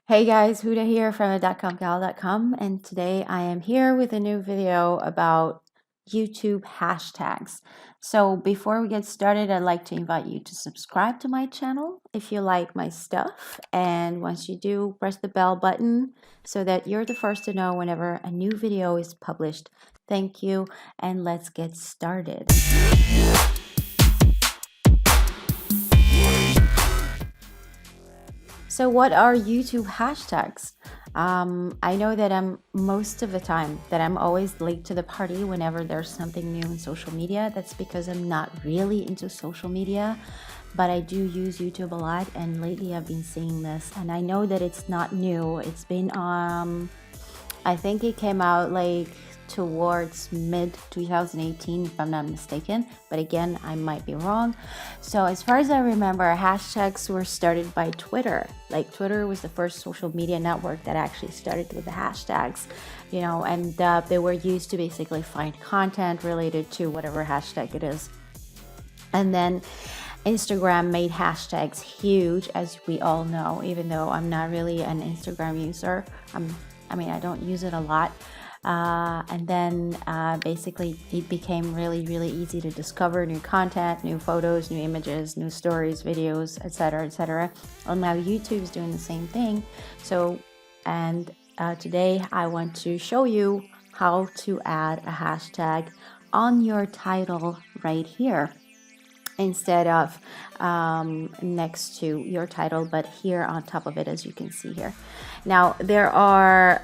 Hey guys, Huda here from .comgal.com, and today I am here with a new video about YouTube hashtags. So before we get started, I'd like to invite you to subscribe to my channel if you like my stuff, and once you do, press the bell button so that you're the first to know whenever a new video is published. Thank you, and let's get started. So what are YouTube hashtags? I know that most of the time that I'm always late to the party whenever there's something new in social media. That's because I'm not really into social media, but I do use YouTube a lot, and lately I've been seeing this, and I know that it's not new. It's been I think it came out like towards mid 2018 if I'm not mistaken, but again, I might be wrong. So as far as I remember, hashtags were started by Twitter. Like Twitter was the first social media network that actually started with the hashtags, and they were used to basically find content related to whatever hashtag it is. And then Instagram made hashtags huge, as we all know, even though I'm not really an Instagram user. I don't use it a lot. And then basically it became really, really easy to discover new content, new photos, new images, new stories, videos, etc., etc. And now YouTube is doing the same thing. So, and today I want to show you how to add a hashtag on your title right here, instead of next to your title, but here on top of it, as you can see here. Now there are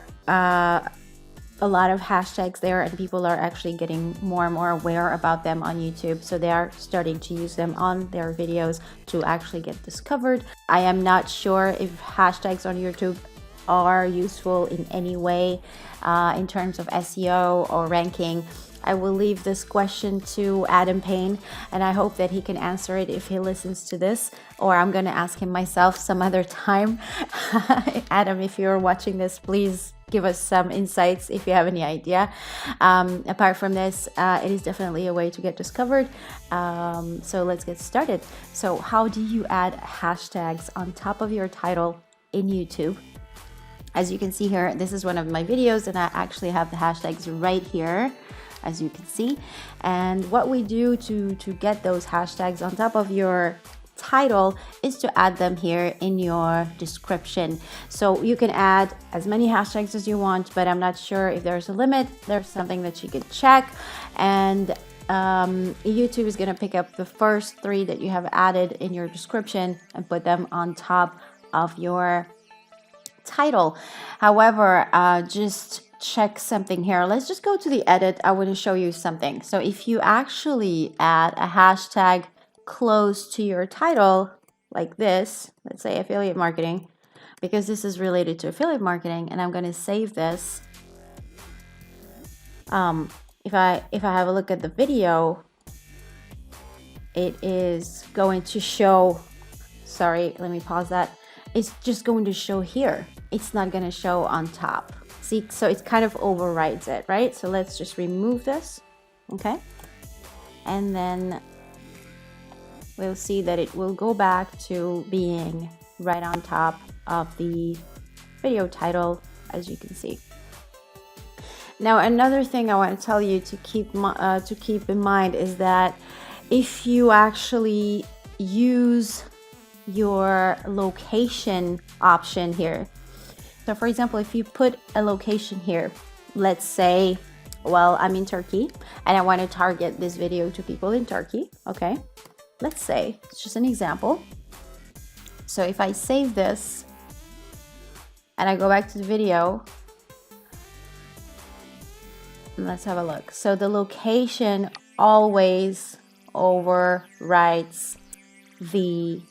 a lot of hashtags there, and people are actually getting more and more aware about them on YouTube, so they are starting to use them on their videos to actually get discovered. I am not sure if hashtags on YouTube are useful in any way in terms of SEO or ranking. I will leave this question to Adam Payne, and I hope that he can answer it if he listens to this, or I'm going to ask him myself some other time. Adam, if you're watching this, please give us some insights if you have any idea. Apart from this, it is definitely a way to get discovered. So let's get started. So how do you add hashtags on top of your title in YouTube? As you can see here, this is one of my videos, and I actually have the hashtags right here, as you can see. And what we do to get those hashtags on top of your title is to add them here in your description. So you can add as many hashtags as you want, but I'm not sure if there's a limit. There's something that you could check, and YouTube is going to pick up the first 3 that you have added in your description and put them on top of your title. However, just check something here. Let's just go to the edit. I want to show you something. So if you actually add a hashtag close to your title like this, let's say affiliate marketing, because this is related to affiliate marketing, and I'm going to save this. If I have a look at the video, it is going to show, sorry, let me pause that. It's just going to show here. It's not going to show on top. See, so it kind of overrides it, right? So let's just remove this, okay? And then we'll see that it will go back to being right on top of the video title, as you can see. Now, another thing I want to tell you to keep in mind is that if you actually use your location option here, so for example, if you put a location here, let's say, well, I'm in Turkey and I want to target this video to people in Turkey, okay? Let's say, it's just an example. So if I save this and I go back to the video, let's have a look. So the location always overrides the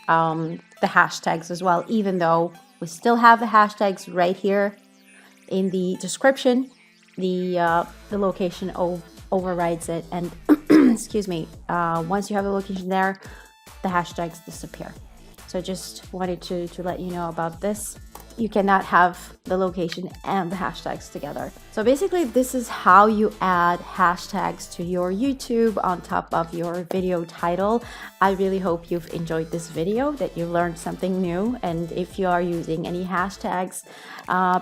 hashtags as well, even though we still have the hashtags right here in the description. The location overrides it, and excuse me, once you have the location there, the hashtags disappear. So just wanted to let you know about this. you cannot have the location and the hashtags together. So basically, this is how you add hashtags to your YouTube on top of your video title. I really hope you've enjoyed this video, that you learned something new. And if you are using any hashtags,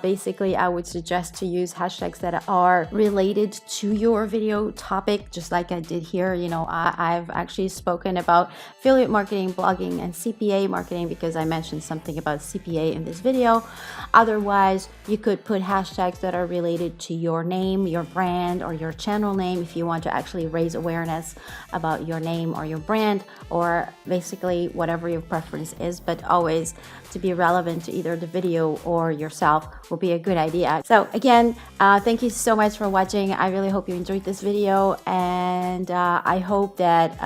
basically I would suggest to use hashtags that are related to your video topic, just like I did here. You know, I've actually spoken about affiliate marketing, blogging, and CPA marketing because I mentioned something about CPA in this video. Otherwise, you could put hashtags that are related to your name, your brand, or your channel name if you want to actually raise awareness about your name or your brand, or basically whatever your preference is, but always to be relevant to either the video or yourself will be a good idea. So again, thank you so much for watching. I really hope you enjoyed this video, and I hope that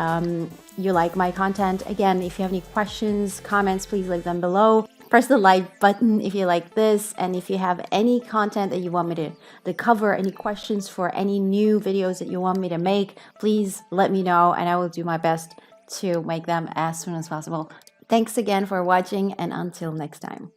you like my content. Again, if you have any questions, comments, please leave them below. Press the like button if you like this, and if you have any content that you want me to cover, any questions for any new videos that you want me to make, please let me know and I will do my best to make them as soon as possible. Thanks again for watching, and until next time.